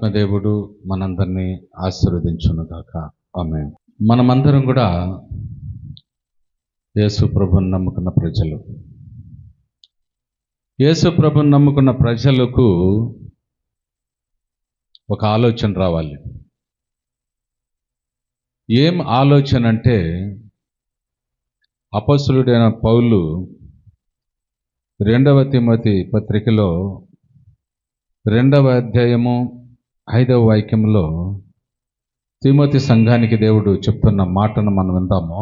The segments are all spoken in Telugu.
పరిశుద్ధాత్మదేవుడు మనందరినీ ఆశీర్వదించునుగాక. ఆమేన్. మనమందరం కూడా యేసు ప్రభువుని నమ్ముకున్న ప్రజలు. యేసు ప్రభువుని నమ్ముకున్న ప్రజలకు ఒక ఆలోచన రావాలి. ఏం ఆలోచన అంటే, అపొస్తలుడైన పౌలు 2వ తిమోతి పత్రికలో 2వ అధ్యాయము 5వ వాక్యంలో తిమోతి సంఘానికి దేవుడు చెప్తున్న మాటను మనం విందాము.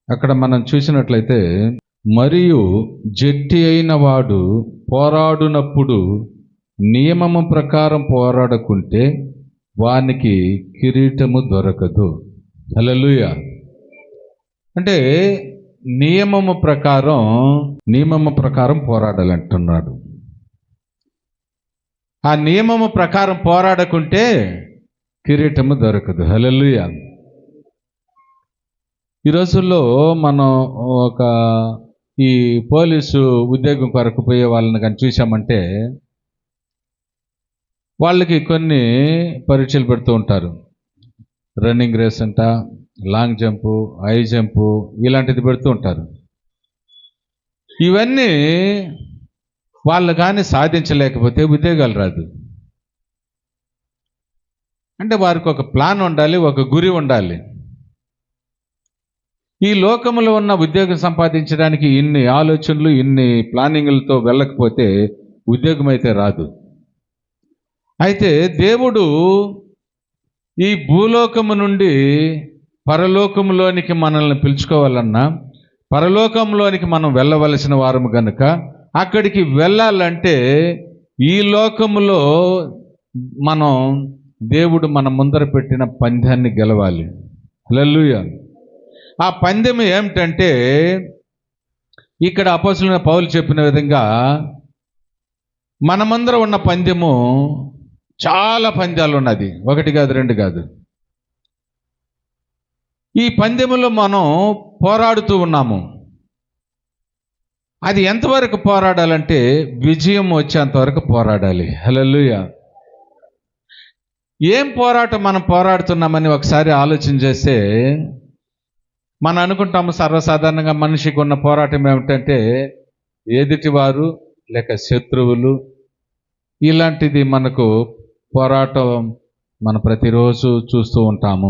అక్కడ మనం చూసినట్లయితే, మరియు జట్టి అయిన వాడు పోరాడునప్పుడు నియమము ప్రకారం పోరాడకుంటే వానికి కిరీటము దొరకదు. హల్లెలూయా. అంటే నియమము ప్రకారం పోరాడాలంటున్నాడు. ఆ నియమము ప్రకారం పోరాడకుంటే కిరీటము దొరకదు. హల్లెలూయా. ఈ రోజుల్లో మనం ఈ పోలీసు ఉద్యోగం కొరకు పోయే వాళ్ళని కానీ చూసామంటే, వాళ్ళకి కొన్ని పరీక్షలు పెడుతూ ఉంటారు. రన్నింగ్ రేస్ అంట, లాంగ్ జంపు, హై జంపు, ఇలాంటిది పెడుతూ ఉంటారు. ఇవన్నీ వాళ్ళు కానీ సాధించలేకపోతే ఉద్యోగాలు రాదు. అంటే వారికి ఒక ప్లాన్ ఉండాలి, ఒక గురి ఉండాలి. ఈ లోకంలో ఉన్న ఉద్యోగం సంపాదించడానికి ఇన్ని ఆలోచనలు, ఇన్ని ప్లానింగ్లతో వెళ్ళకపోతే ఉద్యోగం అయితే రాదు. అయితే దేవుడు ఈ భూలోకము నుండి పరలోకములోనికి మనల్ని పిలుచుకోవాలన్నా, పరలోకంలోనికి మనం వెళ్ళవలసిన వారము గనుక, అక్కడికి వెళ్ళాలంటే ఈ లోకములో దేవుడు మన ముందర పెట్టిన పందెాన్ని గెలవాలి. హల్లెలూయా. ఆ పందెం ఏమిటంటే, ఇక్కడ అపొస్తలుడైన పౌలు చెప్పిన విధంగా మనమందరం ఉన్న పందెము చాలా పందాలు ఉన్నది. 1 కాదు, 2 కాదు. ఈ పందెములో మనం పోరాడుతూ ఉన్నాము. అది ఎంతవరకు పోరాడాలంటే విజయం వచ్చేంతవరకు పోరాడాలి. హల్లెలూయా. ఏం పోరాటం మనం పోరాడుతున్నామని ఒకసారి ఆలోచన చేస్తే, మనం అనుకుంటాము సర్వసాధారణంగా మనిషికి ఉన్న పోరాటం ఏమిటంటే ఎదుటివారు లేక శత్రువులు, ఇలాంటిది మనకు పోరాటం మనం ప్రతిరోజు చూస్తూ ఉంటాము.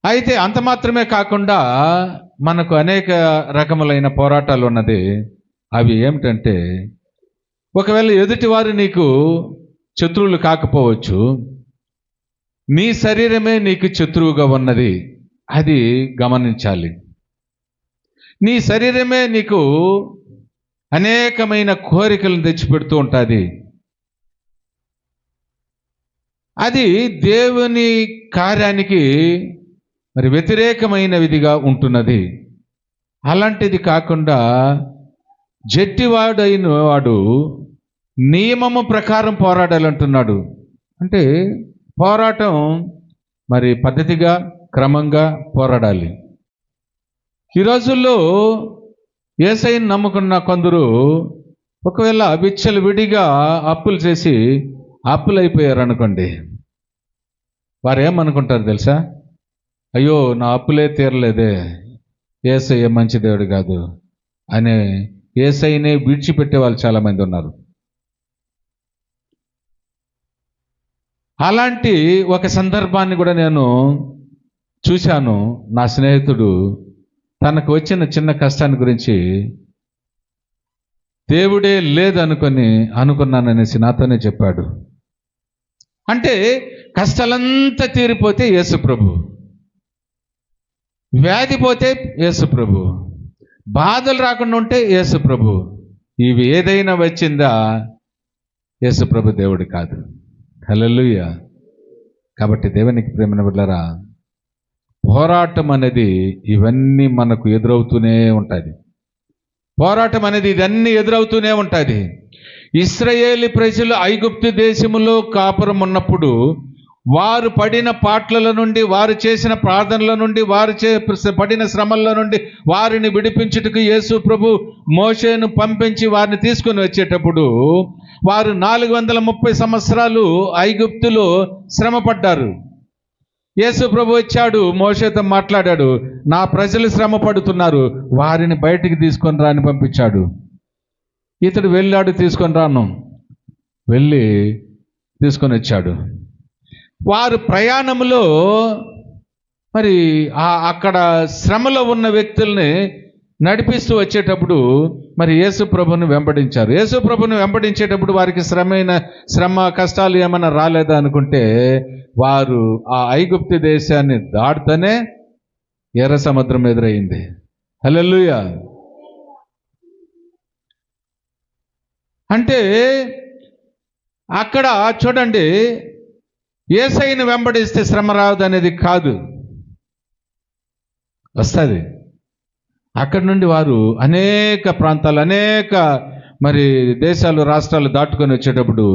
అయితే అంత మాత్రమే కాకుండా మనకు అనేక రకములైన పోరాటాలు ఉన్నది. అవి ఏమిటంటే, ఒకవేళ ఎదుటివారు నీకు శత్రువులు కాకపోవచ్చు, నీ శరీరమే నీకు శత్రువుగా ఉన్నది. అది గమనించాలి. నీ శరీరమే నీకు అనేకమైన కోరికలను తెచ్చిపెడుతూ ఉంటుంది. అది దేవుని కార్యానికి మరి వ్యతిరేకమైన విధిగా ఉంటున్నది. అలాంటిది కాకుండా జట్టివాడైన వాడు నియమము ప్రకారం పోరాడాలంటున్నాడు. అంటే పోరాటం మరి పద్ధతిగా, క్రమంగా పోరాడాలి. ఈ రోజుల్లో యేసయ్యను నమ్ముకున్న కొందరు ఒకవేళ విచ్చలు విడిగా అప్పులు చేసి అప్పులైపోయారు అనుకోండి, వారు ఏమనుకుంటారు తెలుసా? అయ్యో, నా అప్పులే తీరలేదే, యేసయ్య మంచి దేవుడు కాదు అనే యేసయ్యనే విడిచిపెట్టే వాళ్ళు చాలామంది ఉన్నారు. అలాంటి ఒక సందర్భాన్ని కూడా నేను చూశాను. నా స్నేహితుడు తనకు వచ్చిన చిన్న కష్టాన్ని గురించి దేవుడే అనుకున్నాననేసి నాతోనే చెప్పాడు. అంటే కష్టాలంతా తీరిపోతే యేసు ప్రభు, వ్యాధి పోతే యేసు ప్రభు, బాధలు రాకుండా ఉంటే యేసు ప్రభు, ఇవి ఏదైనా వచ్చిందా యేసు ప్రభు దేవుడు కాదు. హల్లెలూయా. కాబట్టి దేవునికి ప్రేమైన బిడ్డలారా, పోరాటం అనేది ఇవన్నీ మనకు ఎదురవుతూనే ఉంటుంది. పోరాటం అనేది ఇదన్నీ ఎదురవుతూనే ఉంటుంది. ఇశ్రాయేలు ప్రజలు ఐగుప్తు దేశములో కాపురం ఉన్నప్పుడు వారు పడిన పాటల నుండి, వారు చేసిన ప్రార్థనల నుండి, వారు పడిన శ్రమల నుండి వారిని విడిపించుటకు యేసు ప్రభు మోషేను పంపించి వారిని తీసుకొని వచ్చేటప్పుడు వారు 430 సంవత్సరాలు ఐగుప్తులో శ్రమ పడ్డారు. యేసు ప్రభు వచ్చాడు, మోషేతో మాట్లాడాడు, నా ప్రజలు శ్రమ పడుతున్నారు, వారిని బయటికి తీసుకొని రాని పంపించాడు. ఇతడు వెళ్ళాడు, తీసుకొని రాను, వెళ్ళి తీసుకొని వచ్చాడు. వారు ప్రయాణంలో మరి అక్కడ శ్రమలో ఉన్న వ్యక్తుల్ని నడిపిస్తూ వచ్చేటప్పుడు మరి యేసు ప్రభుని వెంబడించారు. యేసు ప్రభుని వెంబడించేటప్పుడు వారికి శ్రమ కష్టాలు ఏమైనా రాలేదా అనుకుంటే వారు ఆ ఐగుప్తు దేశాన్ని దాటుతూనే ఎర్ర సముద్రం ఎదురైంది. హల్లెలూయా. అంటే అక్కడ చూడండి, యేసయ్యను వెంబడిస్తే శ్రమ రాదు అనేది కాదు, వస్తుంది. అక్కడి నుండి వారు అనేక ప్రాంతాలు, అనేక మరి దేశాలు, రాష్ట్రాలు దాటుకొని వచ్చేటప్పుడు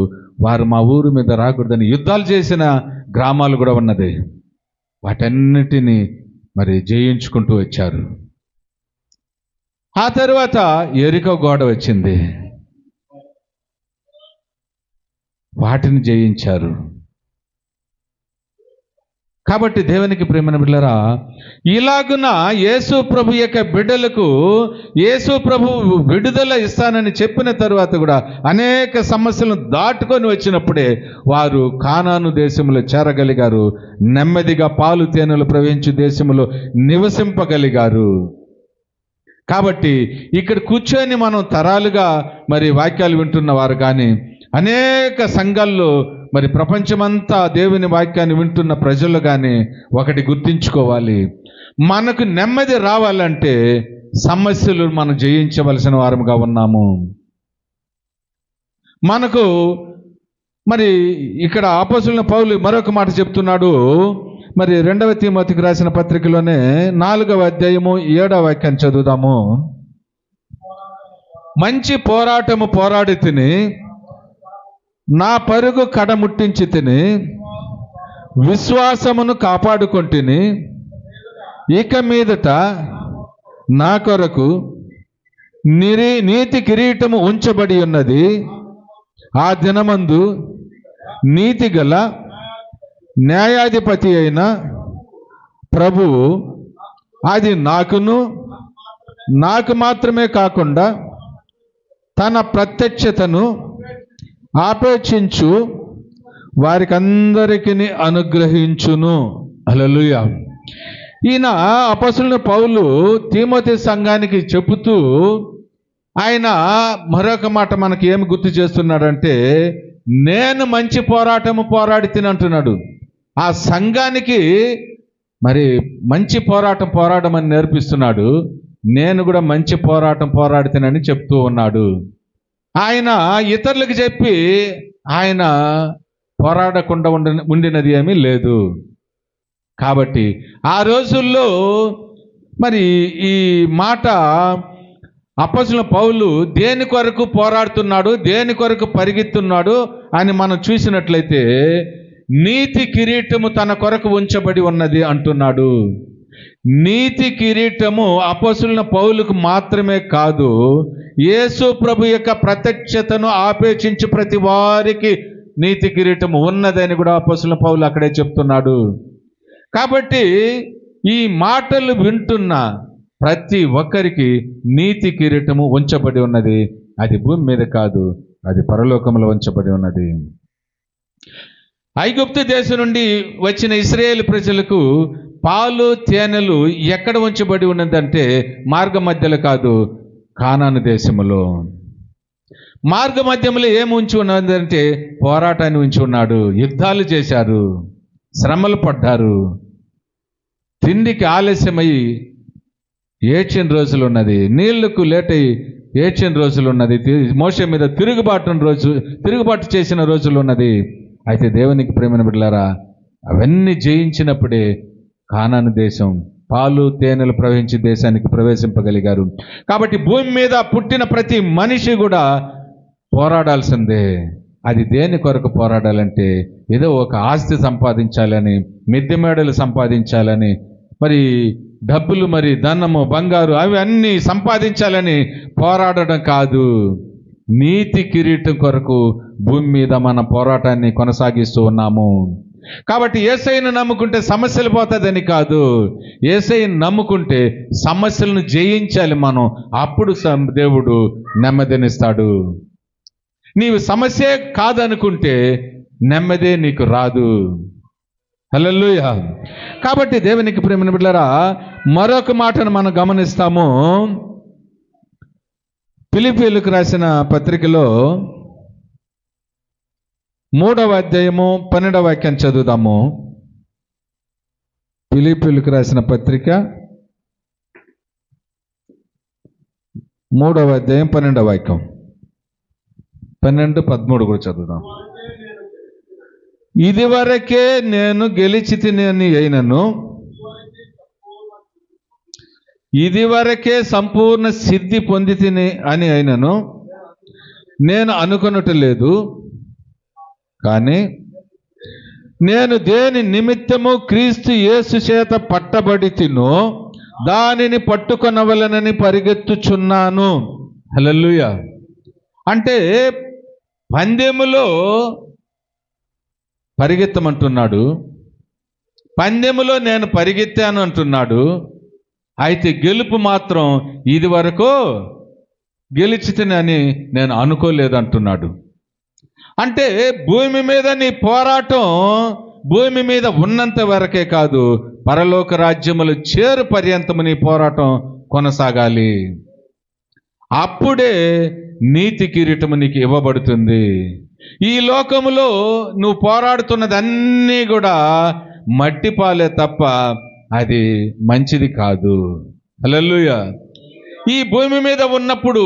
వారు మా ఊరు మీద రాకూడదని యుద్ధాలు చేసిన గ్రామాలు కూడా ఉన్నది. వాటన్నిటిని మరి జయించుకుంటూ వచ్చారు. ఆ తర్వాత యెరికో గోడ వచ్చింది, వాటిని జయించారు. కాబట్టి దేవునికి ప్రియమైన బిడ్డలారా, ఇలాగున యేసు ప్రభు యొక్క బిడ్డలకు యేసు ప్రభు విడుదల ఇస్తానని చెప్పిన తరువాత కూడా అనేక సమస్యలను దాటుకొని వచ్చినప్పుడే వారు కానాను దేశంలో చేరగలిగారు. నెమ్మదిగా పాలు తేనెలు ప్రవహించు దేశంలో నివసింపగలిగారు. కాబట్టి ఇక్కడ కూర్చొని మనం తరాలుగా మరి వాక్యాలు వింటున్నవారు కానీ, అనేక సంఘాల్లో మరి ప్రపంచమంతా దేవుని వాక్యాన్ని వింటున్న ప్రజలు కానీ ఒకటి గుర్తించుకోవాలి, మనకు నెమ్మది రావాలంటే సమస్యలు మనం జయించవలసిన వారముగా ఉన్నాము. మనకు మరి ఇక్కడ అపోస్తలుడైన పౌలు మరొక మాట చెప్తున్నాడు. మరి 2వ తీమోతికి రాసిన పత్రికలోనే 4వ అధ్యాయము 7వ వాక్యాన్ని చదువుదాము. మంచి పోరాటము పోరాడి తిని, నా పరుగు కడముట్టించి తిని, విశ్వాసమును కాపాడుకొంటిని. ఇక మీదట నా కొరకు నీతి కిరీటము ఉంచబడి ఉన్నది. ఆ దినమందు నీతి గల న్యాయాధిపతి అయిన ప్రభువు అది నాకు మాత్రమే కాకుండా తన ప్రత్యక్షతను ఆపేక్షించు వారికందరికీ అనుగ్రహించును. హల్లెలూయా. ఈయన అపోస్తలుడైన పౌలు తీమోతి సంఘానికి చెబుతూ ఆయన మరొక మాట మనకి ఏమి గుర్తు చేస్తున్నాడంటే, నేను మంచి పోరాటము పోరాడి తినంటున్నాడు. ఆ సంఘానికి మరి మంచి పోరాటం పోరాడమని నేర్పిస్తున్నాడు. నేను కూడా మంచి పోరాటం పోరాడితేనని చెప్తూ ఉన్నాడు. ఆయన ఇతరులకు చెప్పి ఆయన పోరాడకుండా ఉండినది ఏమీ లేదు. కాబట్టి ఆ రోజుల్లో మరి ఈ మాట అపోస్తలుడైన పౌలు దేని కొరకు పోరాడుతున్నాడు, దేని కొరకు పరిగెత్తున్నాడు అని మనం చూసినట్లయితే, నీతి కిరీటము తన కొరకు ఉంచబడి ఉన్నది అంటున్నాడు. నీతి కిరీటము అపోస్తలుడైన పౌలుకు మాత్రమే కాదు, యేసు ప్రభు యొక్క ప్రత్యక్షతను ఆపేక్షించి ప్రతి వారికి నీతి కిరీటము ఉన్నదని కూడా అపోస్తలుడైన పౌలు అక్కడే చెప్తున్నాడు. కాబట్టి ఈ మాటలు వింటున్న ప్రతి ఒక్కరికి నీతి కిరీటము ఉంచబడి ఉన్నది. అది భూమి మీద కాదు, అది పరలోకంలో ఉంచబడి ఉన్నది. ఐగుప్తు దేశం నుండి వచ్చిన ఇశ్రాయేలు ప్రజలకు పాలు తేనెలు ఎక్కడ ఉంచబడి ఉన్నదంటే మార్గ మధ్యలో కాదు, కానాను దేశములో. మార్గ మధ్యంలో ఏమి ఉంచి ఉన్నదంటే పోరాటాన్ని ఉంచి ఉన్నాడు. యుద్ధాలు చేశారు, శ్రమలు పడ్డారు, తిండికి ఆలస్యమై ఏడ్చిన రోజులు ఉన్నది, నీళ్లకు లేట్ అయ్యి ఏడ్చిన రోజులు ఉన్నది, మోషే మీద తిరుగుబాటు చేసిన రోజులు ఉన్నది. అయితే దేవునికి ప్రేమైన బిడ్డలారా, అవన్నీ జయించినప్పుడే కానాను దేశం పాలు తేనెలు ప్రవహించే దేశానికి ప్రవేశింపగలిగారు. కాబట్టి భూమి మీద పుట్టిన ప్రతి మనిషి కూడా పోరాడాల్సిందే. అది దేని కొరకు పోరాడాలంటే ఏదో ఒక ఆస్తి సంపాదించాలని, మిద్దె మేడలు సంపాదించాలని, మరి డబ్బులు, మరి ధనము, బంగారు అవి అన్నీ సంపాదించాలని పోరాడడం కాదు. నీతి కిరీటం కొరకు భూమి మీద మన పోరాటాన్ని కొనసాగిస్తూ ఉన్నాము. కాబట్టి యేసయ్యను నమ్ముకుంటే సమస్యలు పోతుందని కాదు, యేసయ్యను నమ్ముకుంటే సమస్యలను జయించాలి మనం. అప్పుడు దేవుడు నెమ్మదినిస్తాడు. నీవు సమస్యే కాదనుకుంటే నెమ్మదే నీకు రాదు. హల్లెలూయా. కాబట్టి దేవునికి ప్రియమైన బిడ్డలారా, మరొక మాటను మనం గమనిస్తాము. ఫిలిప్పీయులకు రాసిన పత్రికలో 3వ అధ్యాయము 12వ వాక్యం చదువుదాము. ఫిలిప్పీయులకు రాసిన పత్రిక 3వ అధ్యాయం 12వ వాక్యం, 12, 13 కూడా చదువుదాం. ఇదివరకే నేను గెలిచి తిని అయినను, ఇదివరకే సంపూర్ణ సిద్ధి పొంది తిని అని అయినను నేను అనుకొనట్లేదు. కానీ నేను దేని నిమిత్తము క్రీస్తు యేసు చేత పట్టబడి తినో దానిని పట్టుకొనవలనని పరిగెత్తుచున్నాను. హల్లెలూయా. అంటే పందెములో పరిగెత్తమంటున్నాడు, పందెములో నేను పరిగెత్తాను అంటున్నాడు. అయితే గెలుపు మాత్రం ఇది వరకు గెలిచితేనని నేను అనుకోలేదు అంటున్నాడు. అంటే భూమి మీద నీ పోరాటం భూమి మీద ఉన్నంత వరకే కాదు, పరలోక రాజ్యములు చేరు పర్యంతము నీ పోరాటం కొనసాగాలి. అప్పుడే నీతి కిరీటము నీకు ఇవ్వబడుతుంది. ఈ లోకములో నువ్వు పోరాడుతున్నదన్నీ కూడా మట్టిపాలే తప్ప అది మంచిది కాదు. హల్లెలూయా. ఈ భూమి మీద ఉన్నప్పుడు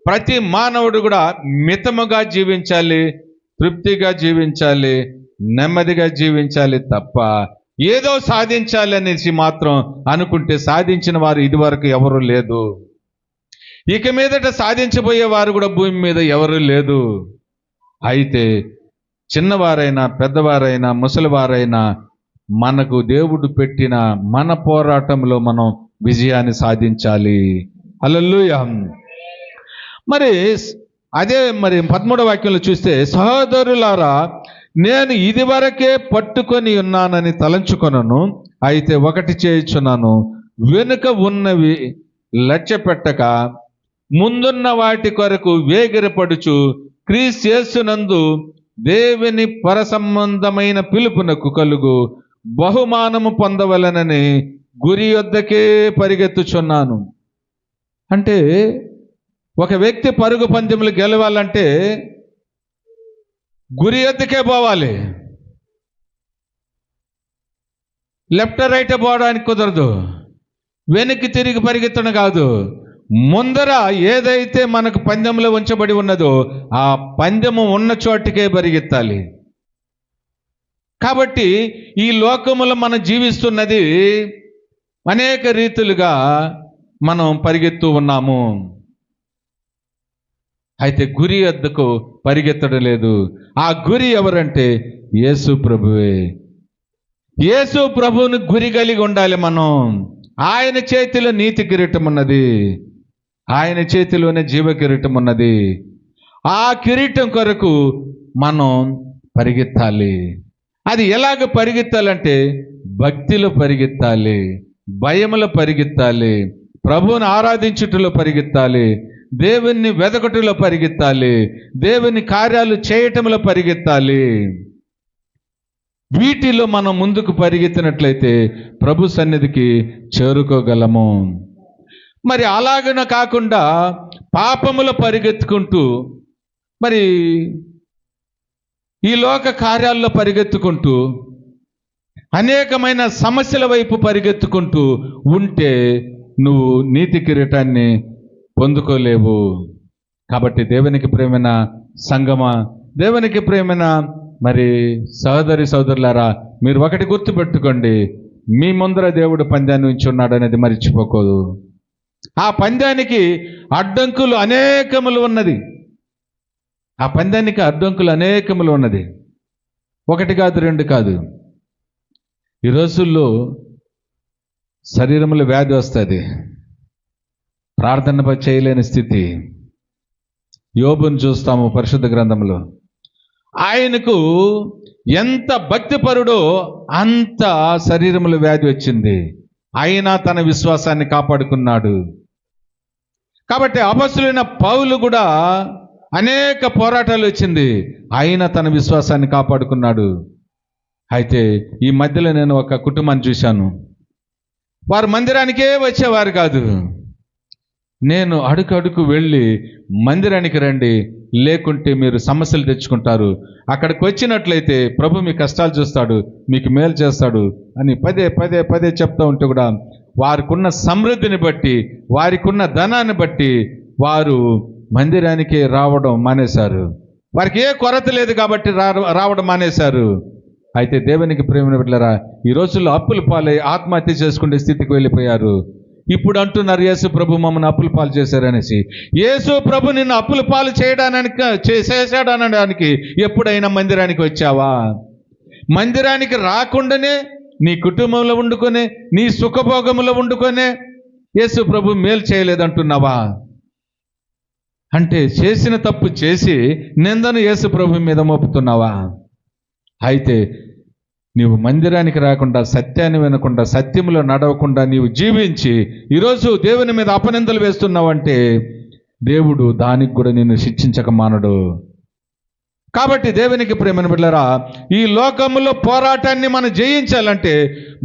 ప్రతి మానవుడు కూడా మితముగా జీవించాలి, తృప్తిగా జీవించాలి, నెమ్మదిగా జీవించాలి తప్ప ఏదో సాధించాలి అనేసి మాత్రం అనుకుంటే సాధించిన వారు ఇదివరకు ఎవరు లేదు. ఇక మీదట సాధించబోయే వారు కూడా భూమి మీద ఎవరు లేదు. అయితే చిన్నవారైనా పెద్దవారైనా ముసలివారైనా మనకు దేవుడు పెట్టిన మన పోరాటంలో మనం విజయాన్ని సాధించాలి. హల్లెలూయా. మరి అదే 13వ వాక్యంలో చూస్తే, సహోదరులారా నేను ఇదివరకే పట్టుకొని ఉన్నానని తలంచుకొనను, అయితే ఒకటి చేయుచున్నాను, వెనుక ఉన్నవి లక్ష్య పెట్టక ముందున్న వాటి కొరకు వేగిరపడుచు క్రీస్తు యేసునందు దేవుని పరసంబంధమైన పిలుపునకు కలుగు బహుమానము పొందవలనని గురి యొద్దకే పరిగెత్తుచున్నాను. అంటే ఒక వ్యక్తి పరుగు పందెములు గెలవాలంటే గురి యొద్దకే పోవాలి. లెఫ్ట్ రైట్ పోవడానికి కుదరదు, వెనక్కి తిరిగి పరిగెత్తడం కాదు. ముందర ఏదైతే మనకు పందెంలో ఉంచబడి ఉన్నదో ఆ పందెము ఉన్న చోటికే పరిగెత్తాలి. కాబట్టి ఈ లోకములో మనం జీవిస్తున్నది అనేక రీతులుగా మనం పరిగెత్తూ ఉన్నాము. అయితే గురి వద్దకు పరిగెత్తడం లేదు. ఆ గురి ఎవరంటే యేసు ప్రభువే. యేసు ప్రభువుని గురి కలిగి ఉండాలి మనం. ఆయన చేతిలో నీతి కిరీటం ఉన్నది, ఆయన చేతిలోనే జీవ కిరీటం ఉన్నది. ఆ కిరీటం కొరకు మనం పరిగెత్తాలి. అది ఎలాగ పరిగెత్తాలంటే భక్తిలో పరిగెత్తాలి, భయములో పరిగెత్తాలి, ప్రభువుని ఆరాధించుటలో పరిగెత్తాలి, దేవుని వెదకటలో పరిగెత్తాలి, దేవుని కార్యాలు చేయటంలో పరిగెత్తాలి. వీటిలో మనం ముందుకు పరిగెత్తినట్లయితే ప్రభు సన్నిధికి చేరుకోగలము. మరి అలాగన కాకుండా పాపములో పరిగెత్తుకుంటూ, మరి ఈ లోక కార్యాల్లో పరిగెత్తుకుంటూ, అనేకమైన సమస్యల వైపు పరిగెత్తుకుంటూ ఉంటే నువ్వు నీతి కిరీటాన్ని పొందుకోలేవు. కాబట్టి దేవునికి ప్రేమైన సంగమా, దేవునికి ప్రేమైన మరి సోదరులారా, మీరు ఒకటి గుర్తుపెట్టుకోండి, మీ ముందర దేవుడు పందాన్ని ఉంచి ఉన్నాడు అనేది మర్చిపోకూడదు. ఆ పందానికి అడ్డంకులు అనేకములు ఉన్నది. ఆ పందానికి అడ్డంకులు అనేకములు ఉన్నది, ఒకటి కాదు రెండు కాదు. ఈ రోజుల్లో శరీరంలో వ్యాధి వస్తుంది, ప్రార్థన చేయలేని స్థితి. యోబును చూస్తాము పరిశుద్ధ గ్రంథంలో. ఆయనకు ఎంత భక్తిపరుడో అంత శరీరంలో వ్యాధి వచ్చింది, అయినా తన విశ్వాసాన్ని కాపాడుకున్నాడు. కాబట్టి అపొస్తలుడైన పౌలు కూడా అనేక పోరాటాలు వచ్చింది, అయినా తన విశ్వాసాన్ని కాపాడుకున్నాడు. అయితే ఈ మధ్యలో నేను ఒక కుటుంబాన్ని చూశాను. వారు మందిరానికే వచ్చేవారు కాదు. నేను అడుగు వెళ్ళి మందిరానికి రండి, లేకుంటే మీరు సమస్యలు తెచ్చుకుంటారు, అక్కడికి వచ్చినట్లయితే ప్రభు మీ కష్టాలు చూస్తాడు, మీకు మేలు చేస్తాడు అని పదే పదే పదే చెప్తూ ఉంటే కూడా వారికున్న సమృద్ధిని బట్టి, వారికున్న ధనాన్ని బట్టి వారు మందిరానికి రావడం మానేశారు. వారికి ఏ కొరత లేదు కాబట్టి రావడం మానేశారు. అయితే దేవునికి ప్రేమ బిడ్డలారా, ఈ రోజుల్లో అప్పుల పాలై ఆత్మహత్య చేసుకునే స్థితికి వెళ్ళిపోయారు. ఇప్పుడు అంటున్నారు యేసు ప్రభు మమ్మల్ని అప్పుల పాలు చేశారనేసి. యేసు ప్రభు నిన్ను అప్పుల పాలు చేశాడనడానికి ఎప్పుడైనా మందిరానికి వచ్చావా? మందిరానికి రాకుండానే నీ కుటుంబంలో వండుకొనే, నీ సుఖభోగంలో వండుకొనే యేసు ప్రభు మేలు చేయలేదంటున్నావా? అంటే చేసిన తప్పు చేసి నిందను యేసు ప్రభు మీద మోపుతున్నావా? అయితే నీవు మందిరానికి రాకుండా, సత్యాన్ని వినకుండా, సత్యంలో నడవకుండా నీవు జీవించి ఈరోజు దేవుని మీద అపనిందలు వేస్తున్నావంటే దేవుడు దానికి కూడా నిన్ను శిక్షించక మానడు. కాబట్టి దేవునికి ప్రేమను బిడ్డలారా, ఈ లోకములో పోరాటాన్ని మనం జయించాలంటే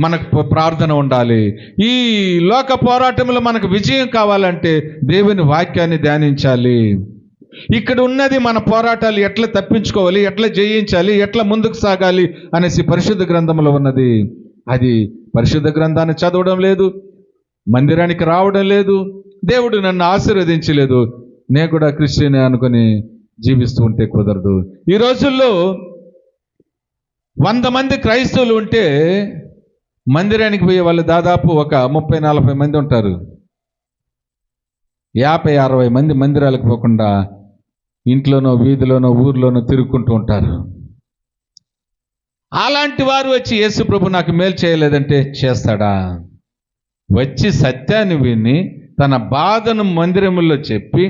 మనకు ప్రార్థన ఉండాలి. ఈ లోక పోరాటంలో మనకు విజయం కావాలంటే దేవుని వాక్యాన్ని ధ్యానించాలి. ఇక్కడ ఉన్నది మన పోరాటాలు ఎట్లా తప్పించుకోవాలి, ఎట్లా జయించాలి, ఎట్లా ముందుకు సాగాలి అనేసి పరిశుద్ధ గ్రంథంలో ఉన్నది. అది పరిశుద్ధ గ్రంథాన్ని చదవడం లేదు, మందిరానికి రావడం లేదు, దేవుడు నన్ను ఆశీర్వదించలేదు, నేను కూడా క్రిస్టియన్ అనుకుని జీవిస్తూ ఉంటే కుదరదు. ఈ రోజుల్లో 100 మంది క్రైస్తవులు ఉంటే మందిరానికి పోయే వాళ్ళు దాదాపు ఒక 30-40 మంది ఉంటారు. 50-60 మంది మందిరాలకు పోకుండా ఇంట్లోనో, వీధిలోనో, ఊర్లోనో తిరుగుకుంటూ ఉంటారు. అలాంటి వారు వచ్చి యేసు ప్రభు నాకు మేలు చేయలేదంటే చేస్తాడా? వచ్చి సత్యాన్ని విని తన బాధను మందిరములో చెప్పి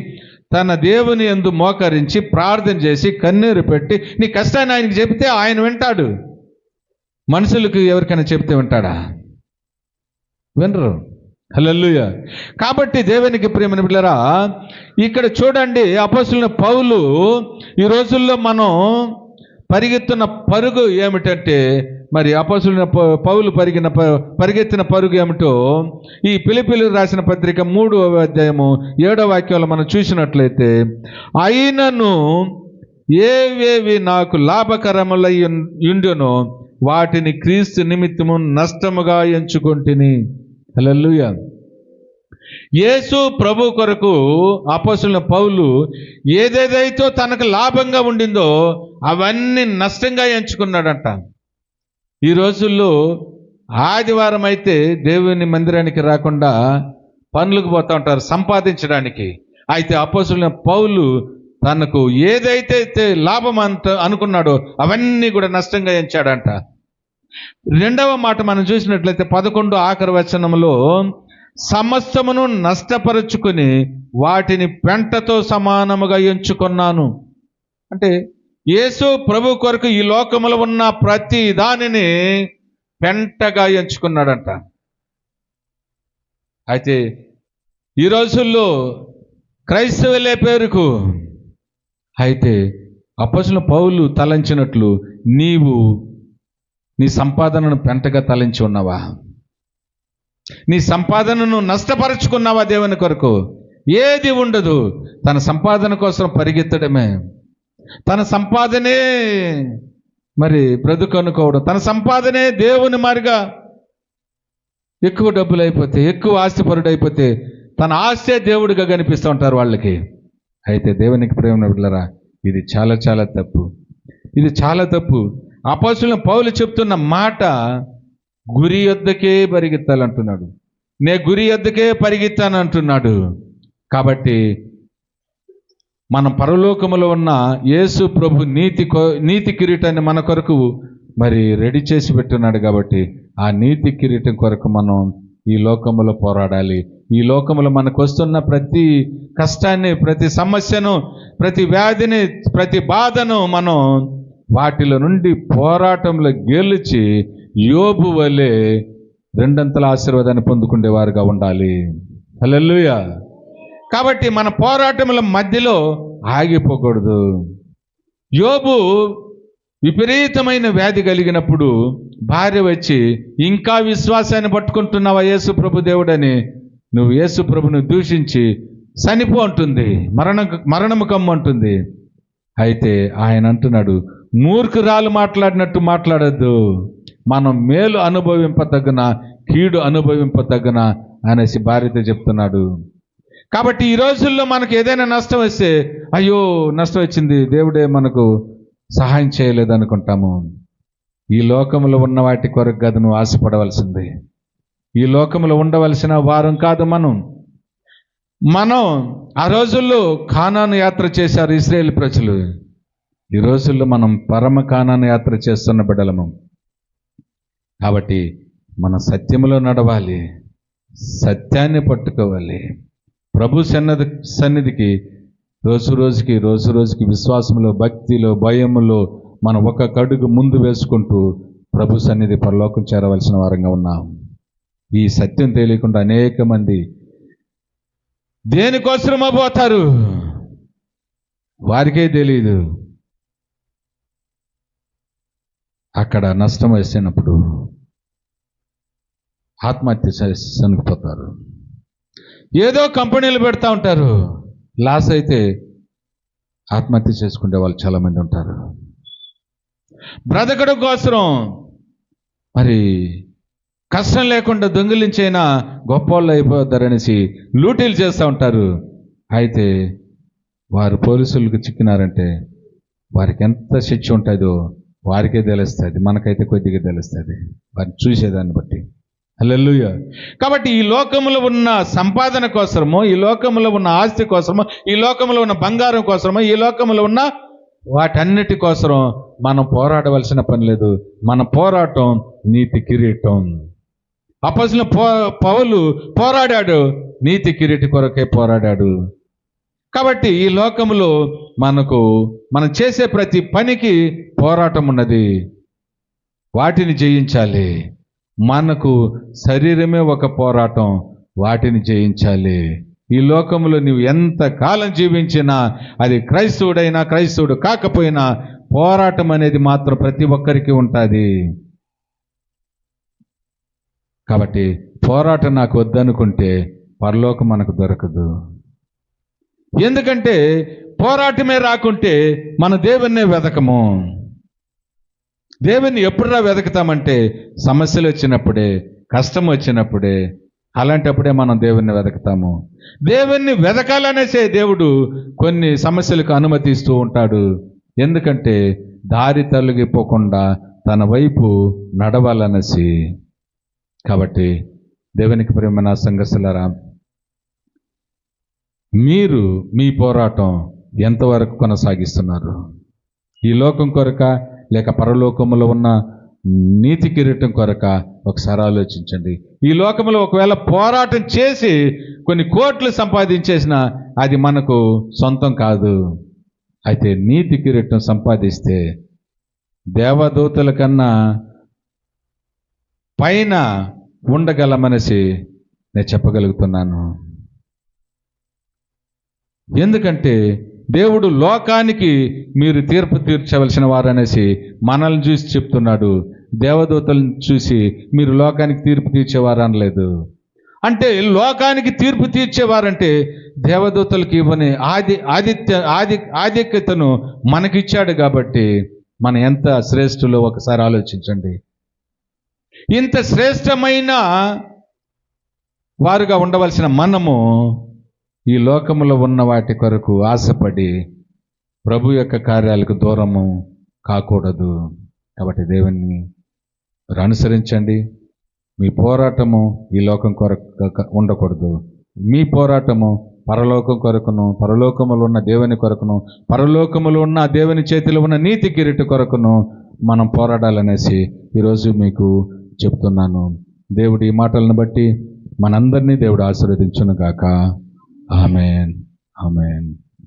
తన దేవుని యందు మోకరించి ప్రార్థన చేసి కన్నీరు పెట్టి నీ కష్టాన్ని ఆయనకి చెబితే ఆయన వింటాడు. మనుషులకు ఎవరికైనా చెబితే వింటాడా? వినరు. హల్లెలూయా. కాబట్టి దేవునికి ప్రియమైన బిడ్డలారా, ఇక్కడ చూడండి, అపొస్తలుడైన పౌలు ఈ రోజుల్లో మనం పరిగెత్తున్న పరుగు ఏమిటంటే, మరి అపొస్తలుడైన పౌలు పరిగెత్తిన పరుగు ఏమిటో ఈ ఫిలిప్పీయులకు రాసిన పత్రిక 3వ అధ్యాయము 7వ వాక్యంలో మనం చూసినట్లయితే, అయినను ఏవేవి నాకు లాభకరములై యుండునో వాటిని క్రీస్తు నిమిత్తము నష్టముగా ఎంచుకొంటిని. హల్లెలూయా. యేసు ప్రభు కొరకు అపొస్తలుడైన పౌలు ఏదేదైతే తనకు లాభంగా ఉండిందో అవన్నీ నష్టంగా ఎంచుకున్నాడంట. ఈ రోజుల్లో ఆదివారం అయితే దేవుని మందిరానికి రాకుండా పనులకు పోతూ ఉంటారు సంపాదించడానికి. అయితే అపొస్తలుడైన పౌలు తనకు ఏదైతే లాభం అనుకున్నాడో అవన్నీ కూడా నష్టంగా ఎంచాడంట. రెండవ మాట మనం చూసినట్లయితే 11 ఆఖరి వచనంలో, సమస్తమును నష్టపరుచుకుని వాటిని పెంటతో సమానముగా ఎంచుకున్నాను. అంటే యేసు ప్రభు కొరకు ఈ లోకములో ఉన్న ప్రతి దానిని పెంటగా ఎంచుకున్నాడంట. అయితే ఈ రోజుల్లో క్రైస్తవులే పేరుకు, అయితే అపొస్తలుడైన పౌలు తలంచినట్లు నీవు నీ సంపాదనను పెంటగా తలంచి ఉన్నావా? నీ సంపాదనను నష్టపరుచుకున్నావా దేవుని కొరకు? ఏది ఉండదు. తన సంపాదన కోసం పరిగెత్తడమే, తన సంపాదనే మరి బ్రతుకు అనుకోవడం, తన సంపాదనే దేవుని మారిగా ఎక్కువ డబ్బులు అయిపోతే, ఎక్కువ ఆస్తిపరుడు అయిపోతే తన ఆస్తే దేవుడిగా కనిపిస్తూ ఉంటారు వాళ్ళకి. అయితే దేవునికి ప్రేమ బిడ్డలారా, ఇది చాలా చాలా తప్పు. ఇది చాలా తప్పు. అపొస్తలుడైన పౌలు చెప్తున్న మాట గురి యొద్దకే పరిగెత్తాలంటున్నాడు. నే గురి యొద్దకే పరిగెత్తాను అంటున్నాడు. కాబట్టి మన పరలోకములో ఉన్న యేసు ప్రభు నీతి కిరీటాన్ని మన కొరకు మరి రెడీ చేసి పెట్టున్నాడు. కాబట్టి ఆ నీతి కిరీటం కొరకు మనం ఈ లోకములో పోరాడాలి. ఈ లోకములో మనకు వస్తున్న ప్రతి కష్టాన్ని, ప్రతి సమస్యను, ప్రతి వ్యాధిని, ప్రతి బాధను మనం వాటిలో నుండి పోరాటంలో గెలిచి యోబు వలె రెండంతల ఆశీర్వాదాన్ని పొందుకునేవారుగా ఉండాలి. హల్లెలూయా. కాబట్టి మన పోరాటముల మధ్యలో ఆగిపోకూడదు. యోబు విపరీతమైన వ్యాధి కలిగినప్పుడు భార్య వచ్చి, ఇంకా విశ్వాసాన్ని పట్టుకుంటున్నావా యేసు ప్రభు దేవుడని, నువ్వు యేసు ప్రభుని దూషించి చనిపో అంటుంది, మరణము కమ్మంటుంది. అయితే ఆయన అంటున్నాడు, మూర్ఖురాలు మాట్లాడినట్టు మాట్లాడద్దు, మనం మేలు అనుభవింపదగ్గన కీడు అనుభవింపదగ్గన అనేసి భార్యతో చెప్తున్నాడు. కాబట్టి ఈ రోజుల్లో మనకు ఏదైనా నష్టం వస్తే, అయ్యో నష్టం వచ్చింది, దేవుడే మనకు సహాయం చేయలేదు అనుకుంటాము. ఈ లోకంలో ఉన్న వాటి కొరకు కాదు నువ్వు ఆశపడవలసింది. ఈ లోకంలో ఉండవలసిన వారం కాదు మనం ఆ రోజుల్లో కానాను యాత్ర చేశారు ఇశ్రాయేలు ప్రజలు. ఈ రోజుల్లో మనం పరమ కానాను యాత్ర చేస్తున్న బిడ్డలము. కాబట్టి మన సత్యములో నడవాలి, సత్యాన్ని పట్టుకోవాలి. ప్రభు సన్నిధికి రోజు రోజుకి విశ్వాసంలో, భక్తిలో, భయములో మనం ఒక అడుగు ముందు వేసుకుంటూ ప్రభు సన్నిధి పరలోకం చేరవలసిన వారంగా ఉన్నాం. ఈ సత్యం తెలియకుండా అనేక మంది దేనికోసమో పోతారు, వారికే తెలియదు. అక్కడ నష్టం వేసినప్పుడు ఆత్మహత్య చనిపోతారు. ఏదో కంపెనీలు పెడతా ఉంటారు, లాస్ అయితే ఆత్మహత్య చేసుకునే వాళ్ళు చాలామంది ఉంటారు. బ్రతకడం కోసం మరి కష్టం లేకుండా దొంగిలించైనా గొప్పవాళ్ళు అయిపోతారనేసి లూటీలు చేస్తూ ఉంటారు. అయితే వారు పోలీసులకు చిక్కినారంటే వారికి ఎంత శిక్ష ఉంటుందో వారికే తెలుస్తుంది, మనకైతే కొద్దిగా తెలుస్తుంది వారిని చూసేదాన్ని బట్టి. హల్లెలూయా. కాబట్టి ఈ లోకంలో ఉన్న సంపాదన కోసమో, ఈ లోకంలో ఉన్న ఆస్తి కోసమో, ఈ లోకంలో ఉన్న బంగారం కోసమో, ఈ లోకంలో ఉన్న వాటన్నిటి కోసం మనం పోరాడవలసిన పని లేదు. మన పోరాటం నీతి కిరీటం. అపొస్తలుడైన పౌలు పోరాడాడు, నీతి కిరీటి కొరకే పోరాడాడు. కాబట్టి ఈ లోకంలో మనం చేసే ప్రతి పనికి పోరాటం ఉన్నది, వాటిని జయించాలి. మనకు శరీరమే ఒక పోరాటం, వాటిని జయించాలి. ఈ లోకంలో నువ్వు ఎంత కాలం జీవించినా, అది క్రైస్తవుడైనా క్రైస్తవుడు కాకపోయినా, పోరాటం అనేది మాత్రం ప్రతి ఒక్కరికి ఉంటుంది. కాబట్టి పోరాటం నాకు వద్దనుకుంటే పరలోకం మనకు దొరకదు. ఎందుకంటే పోరాటమే రాకుంటే మన దేవుణ్ణే వెతకము. దేవుణ్ణి ఎప్పుడురా వెతుకుతామంటే సమస్యలు వచ్చినప్పుడే, కష్టం వచ్చినప్పుడే, అలాంటప్పుడే మనం దేవుణ్ణి వెతుకుతాము. దేవుణ్ణి వెతకాలనేసే దేవుడు కొన్ని సమస్యలకు అనుమతిస్తూ ఉంటాడు. ఎందుకంటే దారి తొలగిపోకుండా తన వైపు నడవాలనేసి. కాబట్టి దేవునికి ప్రియమైన సంఘస్థులారా, మీరు మీ పోరాటం ఎంతవరకు కొనసాగిస్తున్నారు? ఈ లోకం కొరక లేక పరలోకములో ఉన్న నీతి కిరీటం కొరక ఒకసారి ఆలోచించండి. ఈ లోకంలో ఒకవేళ పోరాటం చేసి కొన్ని కోట్లు సంపాదించేసిన అది మనకు సొంతం కాదు. అయితే నీతి కిరీటం సంపాదిస్తే దేవదూతల కన్నా పైన ఉండగలమనేసి నేను చెప్పగలుగుతున్నాను. ఎందుకంటే దేవుడు లోకానికి మీరు తీర్పు తీర్చవలసిన వారనేసి మనల్ని చూసి చెప్తున్నాడు. దేవదూతలను చూసి మీరు లోకానికి తీర్పు తీర్చేవారు అనలేదు. అంటే లోకానికి తీర్పు తీర్చేవారంటే దేవదూతలకు ఇవ్వని ఆధిక్యతను మనకిచ్చాడు. కాబట్టి మనం ఎంత శ్రేష్ఠులో ఒకసారి ఆలోచించండి. ఇంత శ్రేష్టమైన వారుగా ఉండవలసిన మనము ఈ లోకములో ఉన్న వాటి కొరకు ఆశపడి ప్రభు యొక్క కార్యాలకు దూరము కాకూడదు. కాబట్టి దేవుణ్ణి అనుసరించండి. మీ పోరాటము ఈ లోకం కొరకు ఉండకూడదు. మీ పోరాటము పరలోకం కొరకును, పరలోకములో ఉన్న దేవుని కొరకును, పరలోకములో ఉన్న దేవుని చేతిలో ఉన్న నీతి కిరీటి కొరకును మనం పోరాడాలనేసి ఈరోజు మీకు చెప్తున్నాను. దేవుడి ఈ మాటలను బట్టి మనందరినీ దేవుడు ఆశీర్వదించును గాక. ఆమేన్, ఆమేన్.